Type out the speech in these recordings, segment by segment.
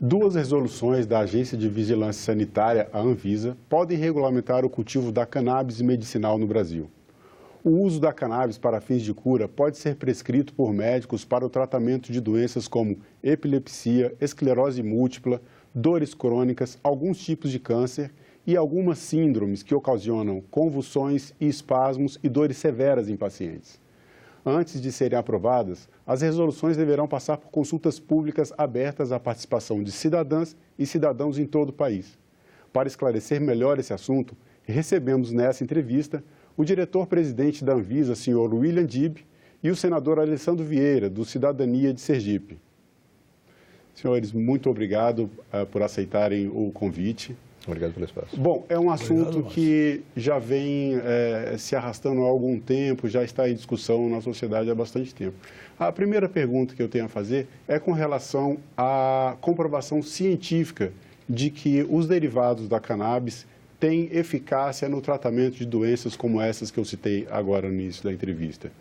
Duas resoluções da Agência de Vigilância Sanitária, a Anvisa, podem regulamentar o cultivo da cannabis medicinal no Brasil. O uso da cannabis para fins de cura pode ser prescrito por médicos para o tratamento de doenças como epilepsia, esclerose múltipla, dores crônicas, alguns tipos de câncer e algumas síndromes que ocasionam convulsões e espasmos e dores severas em pacientes. Antes de serem aprovadas, as resoluções deverão passar por consultas públicas abertas à participação de cidadãs e cidadãos em todo o país. Para esclarecer melhor esse assunto, recebemos nessa entrevista o diretor-presidente da Anvisa, Sr. William Dib, e o senador Alessandro Vieira, do Cidadania de Sergipe. Senhores, muito obrigado por aceitarem o convite. Obrigado pelo espaço. Bom, é um assunto que já vem se arrastando há algum tempo, já está em discussão na sociedade há bastante tempo. A primeira pergunta que eu tenho a fazer é com relação à comprovação científica de que os derivados da cannabis têm eficácia no tratamento de doenças como essas que eu citei agora no início da entrevista.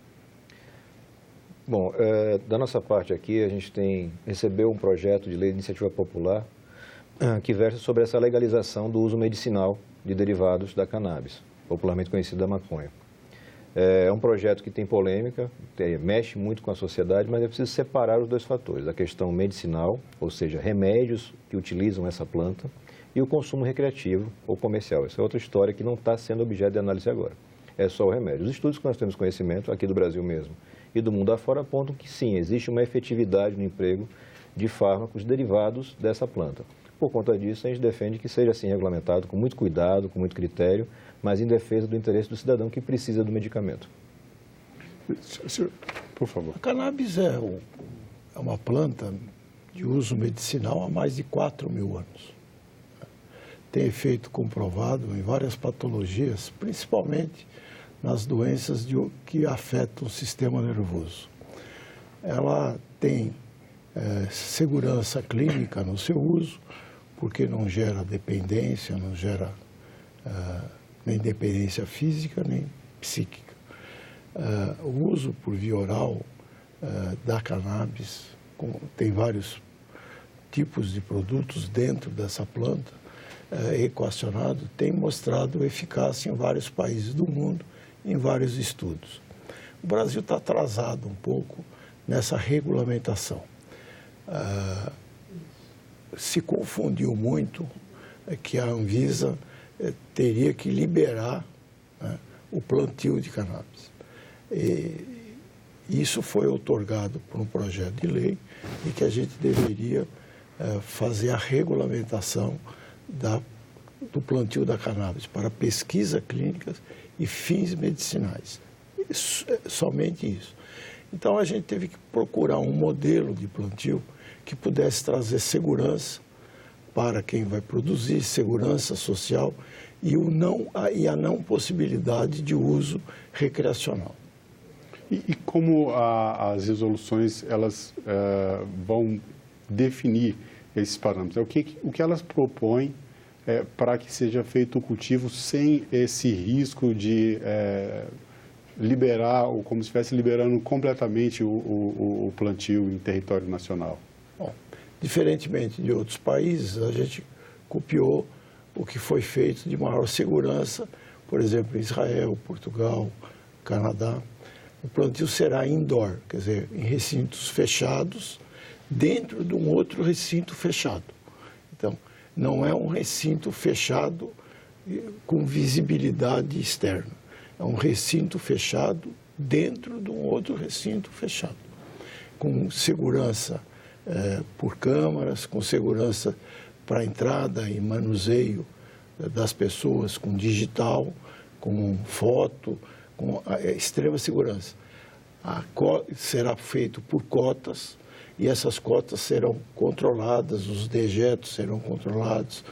Bom, da nossa parte aqui, a gente recebeu um projeto de lei de iniciativa popular que versa sobre essa legalização do uso medicinal de derivados da cannabis, popularmente conhecido da maconha. É um projeto que tem polêmica, mexe muito com a sociedade, mas é preciso separar os dois fatores, a questão medicinal, ou seja, remédios que utilizam essa planta, e o consumo recreativo ou comercial. Essa é outra história que não está sendo objeto de análise agora. É só o remédio. Os estudos que nós temos conhecimento, aqui do Brasil mesmo e do mundo afora, apontam que sim, existe uma efetividade no emprego de fármacos derivados dessa planta. Por conta disso, a gente defende que seja assim regulamentado, com muito cuidado, com muito critério, mas em defesa do interesse do cidadão que precisa do medicamento. Senhor, por favor. A cannabis é uma planta de uso medicinal há mais de 4.000 anos. Tem efeito comprovado em várias patologias, principalmente nas doenças que afetam o sistema nervoso. Ela tem segurança clínica no seu uso, porque não gera dependência, não gera nem dependência física, nem psíquica. O uso por via oral da cannabis, tem vários tipos de produtos dentro dessa planta, equacionado, tem mostrado eficácia em vários países do mundo, em vários estudos. O Brasil está atrasado um pouco nessa regulamentação. Se confundiu muito que a Anvisa teria que liberar, né, o plantio de cannabis. Isso foi outorgado por um projeto de lei e que a gente deveria fazer a regulamentação do plantio da cannabis para pesquisa clínica e fins medicinais. Somente isso. Então, a gente teve que procurar um modelo de plantio que pudesse trazer segurança para quem vai produzir, segurança social e a não possibilidade de uso recreacional. E como as resoluções elas vão definir esses parâmetros? O que elas propõem para que seja feito o cultivo sem esse risco de liberar, ou como se estivesse liberando completamente o plantio em território nacional? Bom, diferentemente de outros países, a gente copiou o que foi feito de maior segurança, por exemplo, em Israel, Portugal, Canadá. O plantio será indoor, quer dizer, em recintos fechados, dentro de um outro recinto fechado. Então, não é um recinto fechado com visibilidade externa. É um recinto fechado dentro de um outro recinto fechado, com segurança por câmaras, com segurança para entrada e manuseio das pessoas, com digital, com foto, com extrema segurança. Será feito por cotas e essas cotas serão controladas, os dejetos serão controlados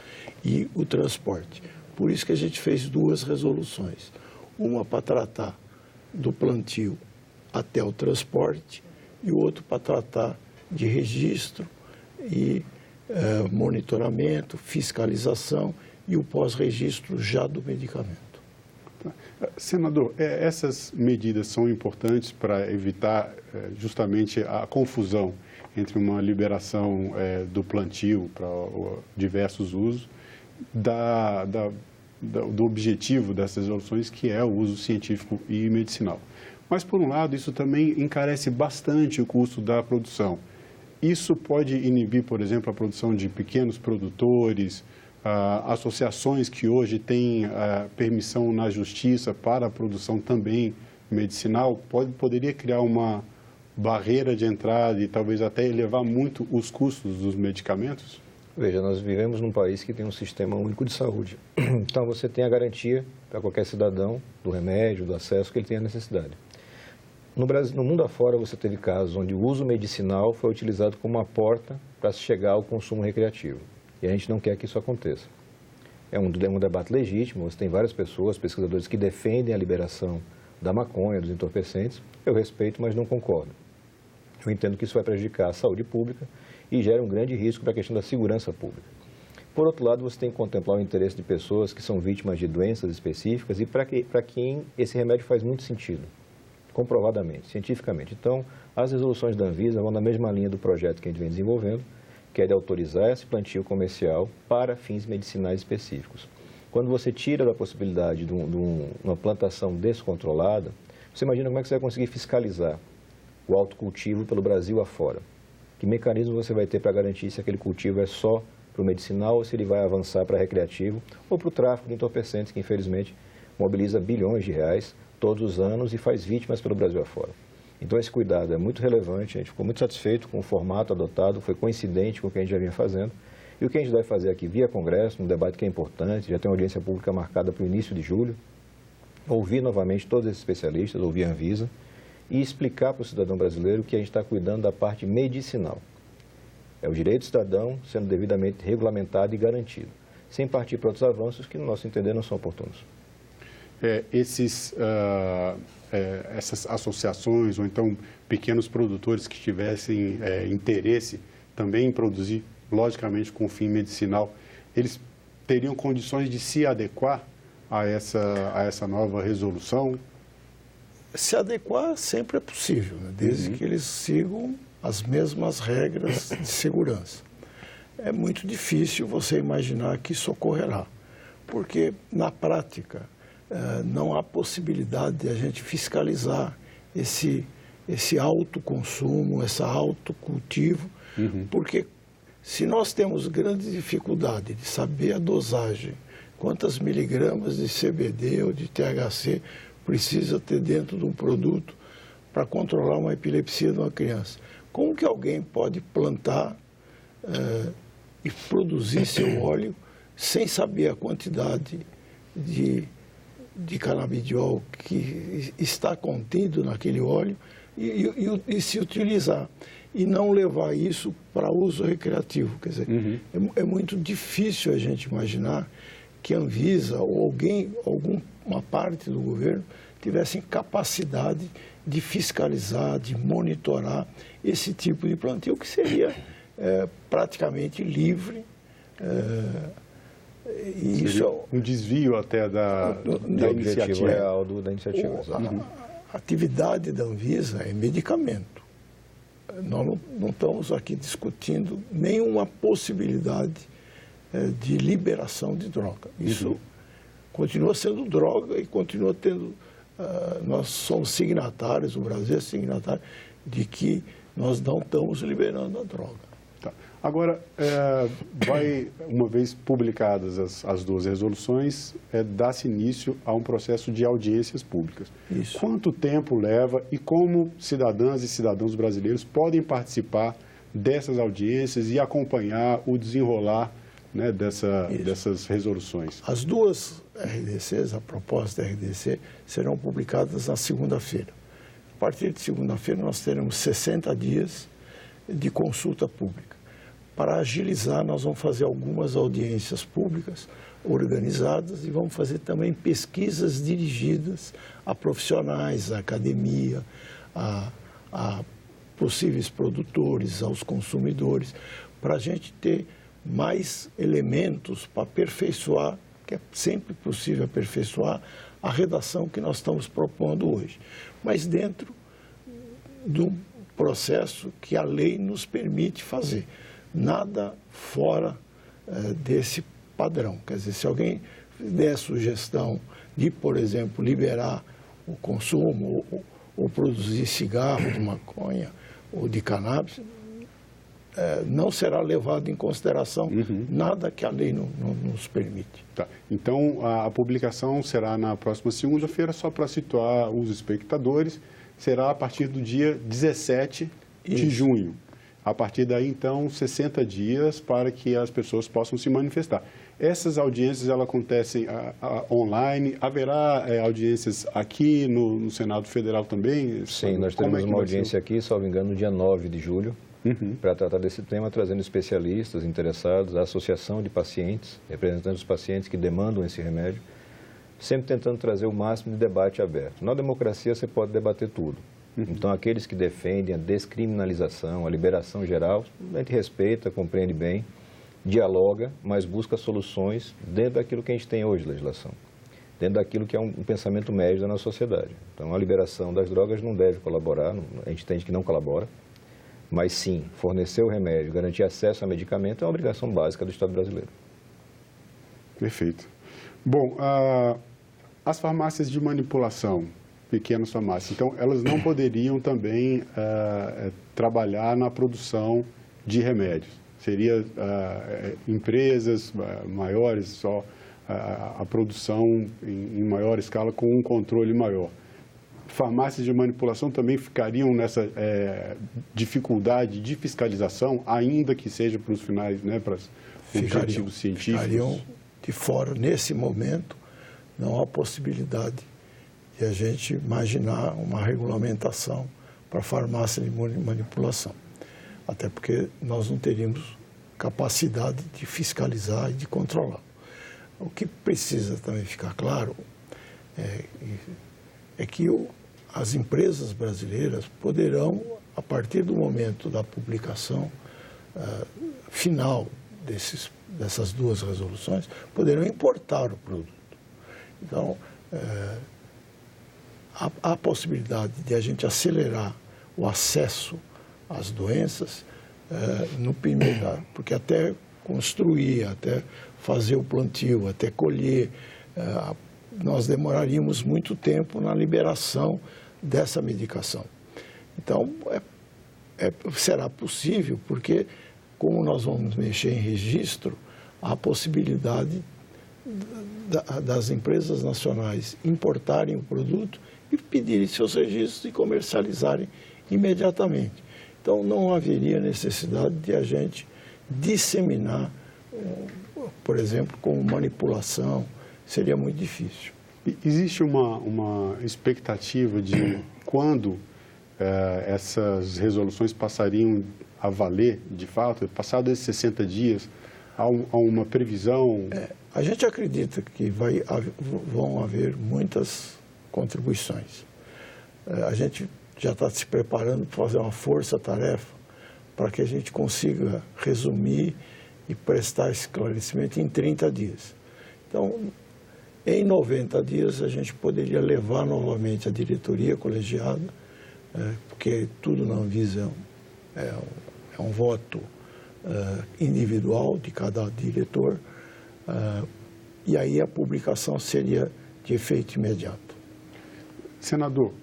e o transporte. Por isso que a gente fez duas resoluções. Uma para tratar do plantio até o transporte e o outro para tratar de registro e monitoramento, fiscalização e o pós-registro já do medicamento. Senador, essas medidas são importantes para evitar justamente a confusão entre uma liberação do plantio para diversos usos, do objetivo dessas resoluções, que é o uso científico e medicinal. Mas, por um lado, isso também encarece bastante o custo da produção. Isso pode inibir, por exemplo, a produção de pequenos produtores, associações que hoje têm permissão na justiça para a produção também medicinal, poderia criar uma barreira de entrada e talvez até elevar muito os custos dos medicamentos? Veja, nós vivemos num país que tem um sistema único de saúde. Então, você tem a garantia para qualquer cidadão do remédio, do acesso que ele tenha necessidade. No Brasil, no mundo afora, você teve casos onde o uso medicinal foi utilizado como uma porta para se chegar ao consumo recreativo. E a gente não quer que isso aconteça. É um debate legítimo, você tem várias pessoas, pesquisadores, que defendem a liberação da maconha, dos entorpecentes. Eu respeito, mas não concordo. Eu entendo que isso vai prejudicar a saúde pública e gera um grande risco para a questão da segurança pública. Por outro lado, você tem que contemplar o interesse de pessoas que são vítimas de doenças específicas e para quem esse remédio faz muito sentido, comprovadamente, cientificamente. Então, as resoluções da Anvisa vão na mesma linha do projeto que a gente vem desenvolvendo, que é de autorizar esse plantio comercial para fins medicinais específicos. Quando você tira da possibilidade de uma plantação descontrolada, você imagina como é que você vai conseguir fiscalizar o autocultivo pelo Brasil afora. Que mecanismo você vai ter para garantir se aquele cultivo é só para o medicinal ou se ele vai avançar para recreativo ou para o tráfico de entorpecentes, que infelizmente mobiliza bilhões de reais todos os anos e faz vítimas pelo Brasil afora. Então esse cuidado é muito relevante, a gente ficou muito satisfeito com o formato adotado, foi coincidente com o que a gente já vinha fazendo. E o que a gente vai fazer aqui via Congresso, um debate que é importante, já tem uma audiência pública marcada para o início de julho, ouvir novamente todos esses especialistas, ouvir a Anvisa, e explicar para o cidadão brasileiro que a gente está cuidando da parte medicinal. É o direito do cidadão sendo devidamente regulamentado e garantido, sem partir para outros avanços que, no nosso entender, não são oportunos. Essas associações ou então pequenos produtores que tivessem interesse também em produzir, logicamente com fim medicinal, eles teriam condições de se adequar a essa nova resolução? Se adequar sempre é possível, né? Desde que eles sigam as mesmas regras de segurança. É muito difícil você imaginar que isso ocorrerá, porque na prática não há possibilidade de a gente fiscalizar esse autoconsumo, esse autocultivo, porque se nós temos grande dificuldade de saber a dosagem, quantas miligramas de CBD ou de THC precisa ter dentro de um produto para controlar uma epilepsia de uma criança. Como que alguém pode plantar e produzir seu óleo sem saber a quantidade de canabidiol que está contido naquele óleo e se utilizar? E não levar isso para uso recreativo. Quer dizer, é muito difícil a gente imaginar que a Anvisa ou alguma parte do governo tivessem capacidade de fiscalizar, de monitorar esse tipo de plantio, que seria praticamente livre. E isso um desvio até da iniciativa real da iniciativa. A atividade da Anvisa é medicamento. Nós não estamos aqui discutindo nenhuma possibilidade de liberação de droga. Isso continua sendo droga e continua tendo... nós somos signatários, o Brasil é signatário, de que nós não estamos liberando a droga. Tá. Agora, uma vez publicadas as duas resoluções, dá-se início a um processo de audiências públicas. Isso. Quanto tempo leva e como cidadãs e cidadãos brasileiros podem participar dessas audiências e acompanhar o desenrolar, né, dessas resoluções? As duas RDCs, a proposta da RDC, serão publicadas na segunda-feira. A partir de segunda-feira nós teremos 60 dias de consulta pública. Para agilizar, nós vamos fazer algumas audiências públicas organizadas e vamos fazer também pesquisas dirigidas a profissionais, à academia, a possíveis produtores, aos consumidores, para a gente ter mais elementos para aperfeiçoar, que é sempre possível aperfeiçoar, a redação que nós estamos propondo hoje. Mas dentro do processo que a lei nos permite fazer. Nada fora desse padrão. Quer dizer, se alguém der sugestão de, por exemplo, liberar o consumo ou produzir cigarro de maconha ou de cannabis, não será levado em consideração nada que a lei não nos permite. Tá. Então, a publicação será na próxima segunda-feira, só para situar os espectadores, será a partir do dia 17 de junho. A partir daí, então, 60 dias para que as pessoas possam se manifestar. Essas audiências, elas acontecem online? Haverá audiências aqui no Senado Federal também? Sim, nós teremos uma audiência aqui, salvo engano, no dia 9 de julho, para tratar desse tema, trazendo especialistas interessados, a associação de pacientes, representantes dos pacientes que demandam esse remédio, sempre tentando trazer o máximo de debate aberto. Na democracia, você pode debater tudo. Então, aqueles que defendem a descriminalização, a liberação geral, a gente respeita, compreende bem, dialoga, mas busca soluções dentro daquilo que a gente tem hoje, legislação, dentro daquilo que é um pensamento médio da nossa sociedade. Então, a liberação das drogas não deve colaborar, a gente entende que não colabora, mas sim, fornecer o remédio, garantir acesso a medicamento é uma obrigação básica do Estado brasileiro. Perfeito. Bom, as farmácias de manipulação, pequenas farmácias, então elas não poderiam também trabalhar na produção de remédios. Seria empresas maiores, só a produção em maior escala com um controle maior. Farmácias de manipulação também ficariam nessa dificuldade de fiscalização, ainda que seja para os finais, né, para os objetivos científicos? Ficariam de fora. Nesse momento, não há possibilidade de a gente imaginar uma regulamentação para farmácia de manipulação. Até porque nós não teríamos capacidade de fiscalizar e de controlar. O que precisa também ficar claro é que as empresas brasileiras poderão, a partir do momento da publicação final dessas duas resoluções, poderão importar o produto. Então, há a possibilidade de a gente acelerar o acesso às doenças no primeiro, porque até construir, até fazer o plantio, até colher, nós demoraríamos muito tempo na liberação dessa medicação. Então, será possível, porque como nós vamos mexer em registro, há a possibilidade das empresas nacionais importarem o produto e pedirem seus registros e comercializarem imediatamente. Então, não haveria necessidade de a gente disseminar, por exemplo, com manipulação, seria muito difícil. Existe uma expectativa de quando essas resoluções passariam a valer, de fato, passados esses 60 dias, há uma previsão? A gente acredita que vão haver muitas contribuições. A gente já está se preparando para fazer uma força-tarefa para que a gente consiga resumir e prestar esclarecimento em 30 dias. Então, em 90 dias, a gente poderia levar novamente a diretoria colegiada, porque tudo na Anvisa é um voto individual de cada diretor, e aí a publicação seria de efeito imediato. Senador,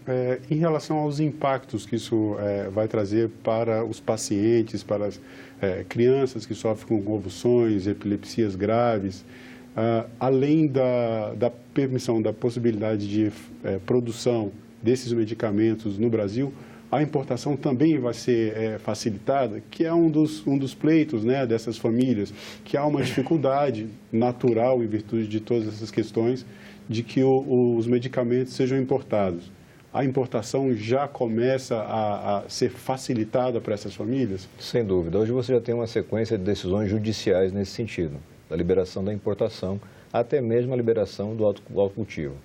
em relação aos impactos que isso vai trazer para os pacientes, para as crianças que sofrem com convulsões, epilepsias graves, além da permissão, da possibilidade de produção desses medicamentos no Brasil, a importação também vai ser facilitada, que é um dos pleitos, né, dessas famílias, que há uma dificuldade natural, em virtude de todas essas questões, de que os medicamentos sejam importados. A importação já começa a ser facilitada para essas famílias? Sem dúvida. Hoje você já tem uma sequência de decisões judiciais nesse sentido, da liberação da importação, até mesmo a liberação do autocultivo.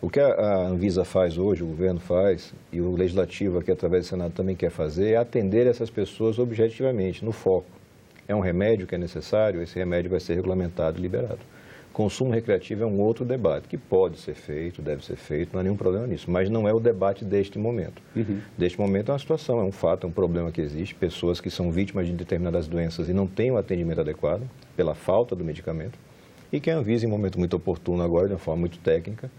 O que a Anvisa faz hoje, o governo faz, e o Legislativo aqui através do Senado também quer fazer, é atender essas pessoas objetivamente, no foco. É um remédio que é necessário, esse remédio vai ser regulamentado e liberado. Consumo recreativo é um outro debate, que pode ser feito, deve ser feito, não há nenhum problema nisso, mas não é o debate deste momento. Deste momento é uma situação, é um fato, é um problema que existe, pessoas que são vítimas de determinadas doenças e não têm o atendimento adequado pela falta do medicamento, e que a Anvisa, em um momento muito oportuno agora, de uma forma muito técnica,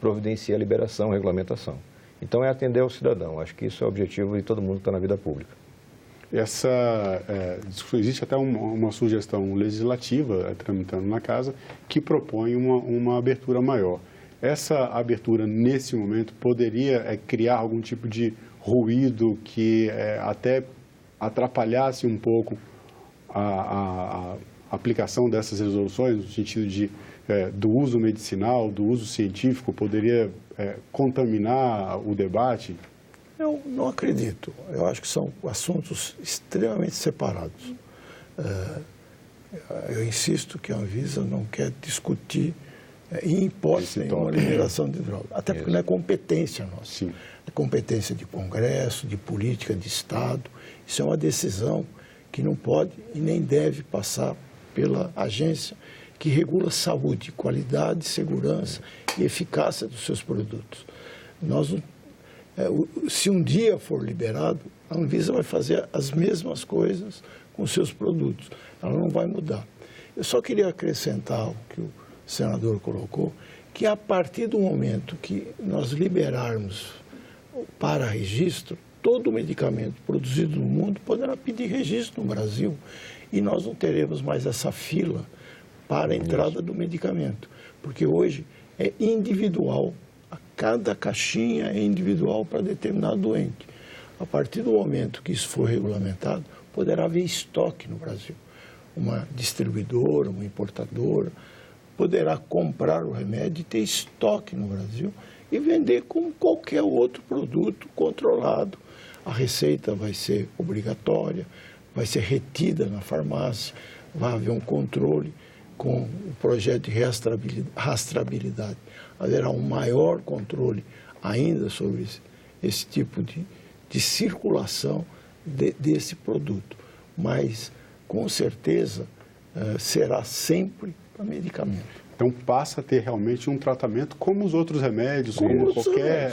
providencia a liberação, a regulamentação. Então é atender ao cidadão, acho que isso é o objetivo de todo mundo que está na vida pública. Existe até uma sugestão legislativa tramitando na casa que propõe uma abertura maior. Essa abertura, nesse momento, poderia criar algum tipo de ruído que até atrapalhasse um pouco a aplicação dessas resoluções, no sentido do uso medicinal, do uso científico, poderia contaminar o debate? Eu não acredito. Eu acho que são assuntos extremamente separados. Eu insisto que a Anvisa não quer discutir em hipótese nenhuma liberação de droga. Até porque não é competência nossa. Sim. É competência de Congresso, de política de Estado. Isso é uma decisão que não pode e nem deve passar pela agência que regula saúde, qualidade, segurança e eficácia dos seus produtos. Se um dia for liberado, a Anvisa vai fazer as mesmas coisas com seus produtos. Ela não vai mudar. Eu só queria acrescentar o que o senador colocou, que a partir do momento que nós liberarmos para registro, todo medicamento produzido no mundo poderá pedir registro no Brasil e nós não teremos mais essa fila para a entrada do medicamento, porque hoje é individual. Cada caixinha é individual para determinado doente. A partir do momento que isso for regulamentado, poderá haver estoque no Brasil. Uma distribuidora, uma importadora, poderá comprar o remédio e ter estoque no Brasil e vender como qualquer outro produto controlado. A receita vai ser obrigatória, vai ser retida na farmácia, vai haver um controle com o projeto de rastreabilidade. Haverá um maior controle ainda sobre esse tipo de circulação desse produto. Mas, com certeza, será sempre para medicamento. Então, passa a ter realmente um tratamento como os outros remédios, como qualquer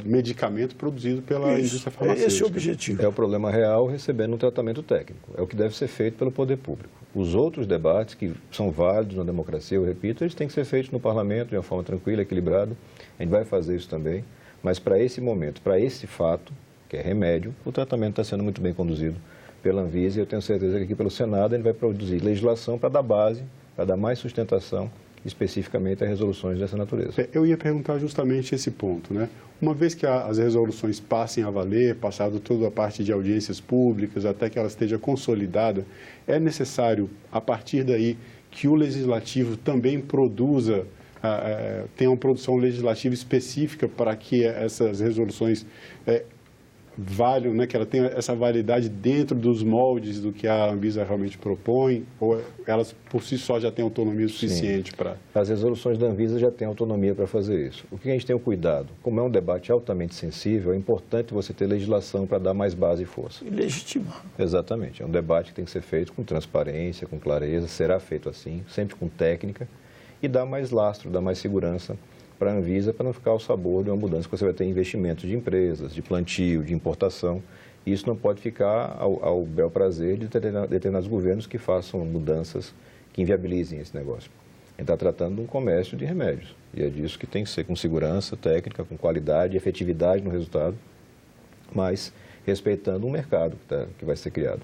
medicamento produzido pela indústria farmacêutica. Esse é o objetivo. É o problema real recebendo um tratamento técnico. É o que deve ser feito pelo poder público. Os outros debates que são válidos na democracia, eu repito, eles têm que ser feitos no parlamento de uma forma tranquila, equilibrada. A gente vai fazer isso também. Mas para esse momento, para esse fato, que é remédio, o tratamento está sendo muito bem conduzido pela Anvisa e eu tenho certeza que aqui pelo Senado ele vai produzir legislação para dar base, para dar mais sustentação especificamente a resoluções dessa natureza. Eu ia perguntar justamente esse ponto, né? Uma vez que as resoluções passem a valer, passado toda a parte de audiências públicas, até que ela esteja consolidada, é necessário, a partir daí, que o Legislativo também produza, tenha uma produção legislativa específica para que essas resoluções valham, né, que ela tenha essa validade dentro dos moldes do que a Anvisa realmente propõe, ou elas por si só já têm autonomia suficiente para... As resoluções da Anvisa já têm autonomia para fazer isso. O que a gente tem o cuidado? Como é um debate altamente sensível, é importante você ter legislação para dar mais base e força. E legitimar. Exatamente. É um debate que tem que ser feito com transparência, com clareza, será feito assim, sempre com técnica, e dá mais lastro, dá mais segurança para a Anvisa, para não ficar ao sabor de uma mudança que você vai ter investimentos de empresas, de plantio, de importação. E isso não pode ficar ao bel prazer de determinados governos que façam mudanças que inviabilizem esse negócio. A gente está tratando de um comércio de remédios. E é disso que tem que ser com segurança técnica, com qualidade, efetividade no resultado, mas respeitando o mercado que vai ser criado.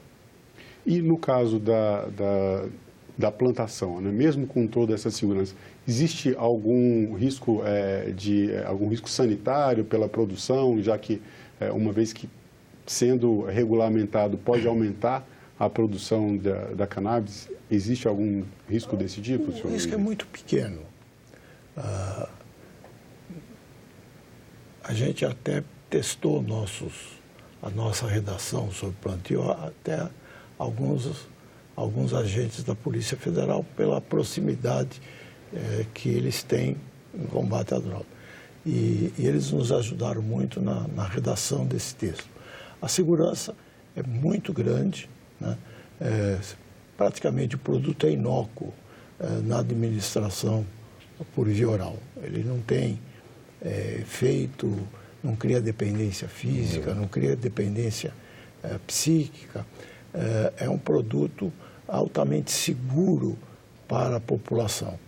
E no caso da plantação, né? Mesmo com toda essa segurança, existe algum risco algum risco sanitário pela produção, já que uma vez que sendo regulamentado pode aumentar a produção da cannabis? Existe algum risco desse tipo, senhor? O risco é muito pequeno. A gente até testou a nossa redação sobre plantio, até alguns agentes da Polícia Federal, pela proximidade que eles têm em combate à droga. E eles nos ajudaram muito na redação desse texto. A segurança é muito grande, né? Praticamente o produto é inócuo na administração por via oral. Ele não tem efeito, não cria dependência física, não cria dependência psíquica. É um produto altamente seguro para a população,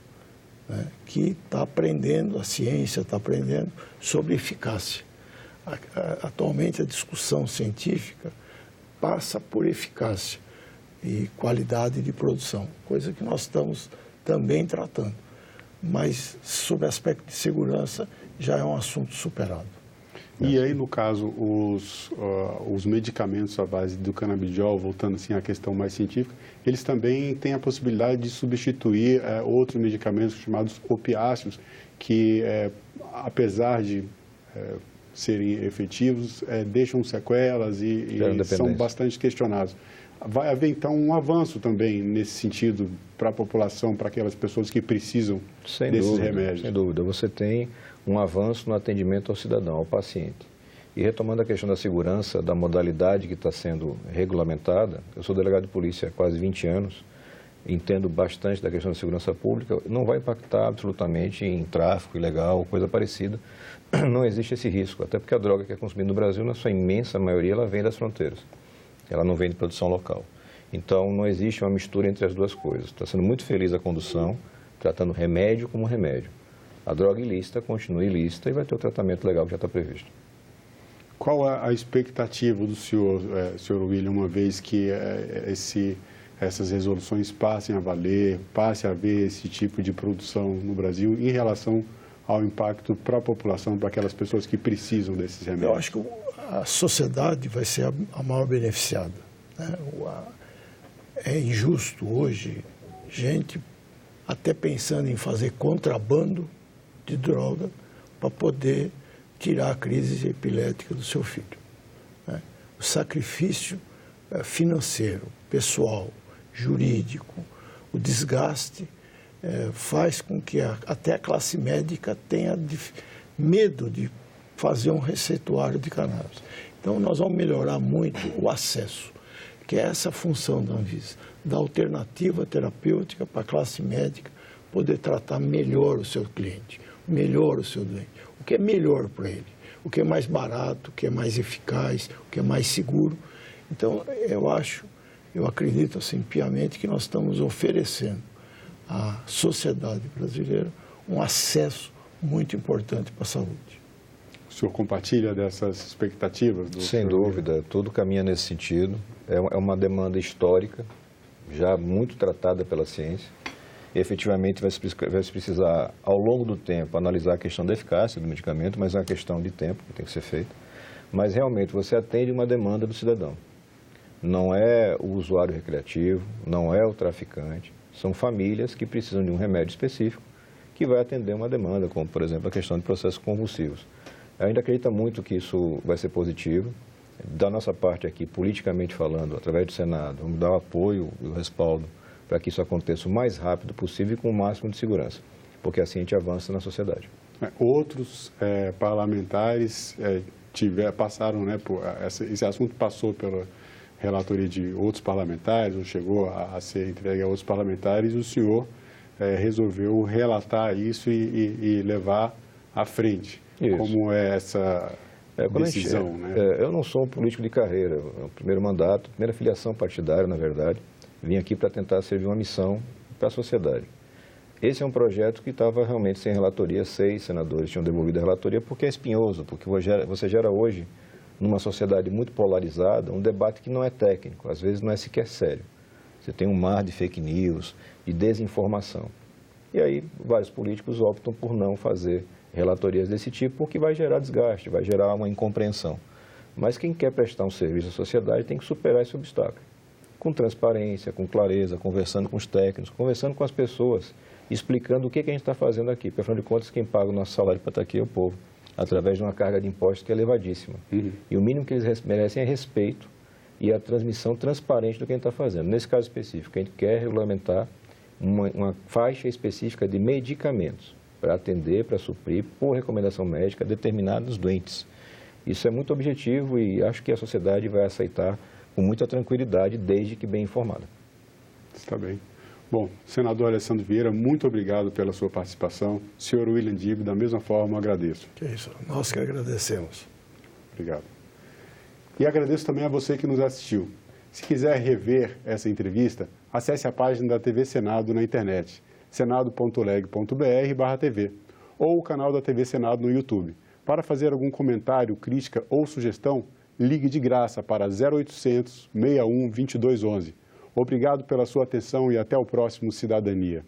né, que está aprendendo, a ciência está aprendendo sobre eficácia. Atualmente a discussão científica passa por eficácia e qualidade de produção, coisa que nós estamos também tratando. Mas, sob aspecto de segurança, já é um assunto superado. E aí, no caso, os medicamentos à base do canabidiol, voltando assim à questão mais científica, eles também têm a possibilidade de substituir outros medicamentos chamados opiáceos, que, apesar de serem efetivos, deixam sequelas e são bastante questionados. Vai haver, então, um avanço também nesse sentido para a população, para aquelas pessoas que precisam desses remédios? Sem dúvida. Você tem um avanço no atendimento ao cidadão, ao paciente. E retomando a questão da segurança, da modalidade que está sendo regulamentada, eu sou delegado de polícia há quase 20 anos, entendo bastante da questão da segurança pública, não vai impactar absolutamente em tráfico ilegal, coisa parecida. Não existe esse risco, até porque a droga que é consumida no Brasil, na sua imensa maioria, ela vem das fronteiras. Ela não vem de produção local. Então, não existe uma mistura entre as duas coisas. Está sendo muito feliz a condução, tratando remédio como remédio. A droga ilícita continua ilícita e vai ter o tratamento legal que já está previsto. Qual a expectativa do senhor, senhor William, uma vez que essas resoluções passem a valer, passe a haver esse tipo de produção no Brasil em relação ao impacto para a população, para aquelas pessoas que precisam desses remédios? Eu acho que a sociedade vai ser a maior beneficiada, né? É injusto hoje, gente até pensando em fazer contrabando de droga para poder tirar a crise epilética do seu filho, né? O sacrifício financeiro, pessoal, jurídico, o desgaste faz com que até a classe médica tenha medo de fazer um receituário de cannabis. Então, nós vamos melhorar muito o acesso, que é essa função da Anvisa, da alternativa terapêutica para a classe médica poder tratar melhor o seu cliente, melhor o seu doente. O que é melhor para ele, o que é mais barato, o que é mais eficaz, o que é mais seguro. Então, eu acredito assim piamente que nós estamos oferecendo à sociedade brasileira um acesso muito importante para a saúde. O senhor compartilha dessas expectativas? Sem dúvida, tudo caminha nesse sentido. É uma demanda histórica, já muito tratada pela ciência. E, efetivamente, vai se precisar, ao longo do tempo, analisar a questão da eficácia do medicamento, mas é uma questão de tempo que tem que ser feita. Mas, realmente, você atende uma demanda do cidadão. Não é o usuário recreativo, não é o traficante, são famílias que precisam de um remédio específico que vai atender uma demanda, como, por exemplo, a questão de processos convulsivos. Eu ainda acredito muito que isso vai ser positivo. Da nossa parte aqui, politicamente falando, através do Senado, vamos dar o apoio e o respaldo para que isso aconteça o mais rápido possível e com o máximo de segurança, porque assim a gente avança na sociedade. Outros parlamentares passaram, né, esse assunto passou pela relatoria de outros parlamentares, ou chegou a ser entregue a outros parlamentares, e o senhor resolveu relatar isso e levar à frente. Isso. Como é essa decisão, né? Eu não sou um político de carreira, é o primeiro mandato, primeira filiação partidária, na verdade. Vim aqui para tentar servir uma missão para a sociedade. Esse é um projeto que estava realmente sem relatoria, 6 senadores tinham devolvido a relatoria, porque é espinhoso, porque você gera hoje, numa sociedade muito polarizada, um debate que não é técnico, às vezes não é sequer sério. Você tem um mar de fake news, de desinformação. E aí, vários políticos optam por não fazer relatorias desse tipo, porque vai gerar desgaste, vai gerar uma incompreensão. Mas quem quer prestar um serviço à sociedade tem que superar esse obstáculo. Com transparência, com clareza, conversando com os técnicos, conversando com as pessoas, explicando o que a gente está fazendo aqui. Porque, afinal de contas, quem paga o nosso salário para estar aqui é o povo, através de uma carga de impostos que é elevadíssima. E o mínimo que eles merecem é respeito e a transmissão transparente do que a gente está fazendo. Nesse caso específico, a gente quer regulamentar uma faixa específica de medicamentos para atender, para suprir, por recomendação médica, determinados doentes. Isso é muito objetivo e acho que a sociedade vai aceitar com muita tranquilidade, desde que bem informada. Está bem. Bom, senador Alessandro Vieira, muito obrigado pela sua participação. Senhor William Dib, da mesma forma, agradeço. Que isso, nós que agradecemos. Obrigado. E agradeço também a você que nos assistiu. Se quiser rever essa entrevista, acesse a página da TV Senado na internet, senado.leg.br/TV, ou o canal da TV Senado no YouTube. Para fazer algum comentário, crítica ou sugestão, ligue de graça para 0800 61 2211. Obrigado pela sua atenção e até o próximo Cidadania.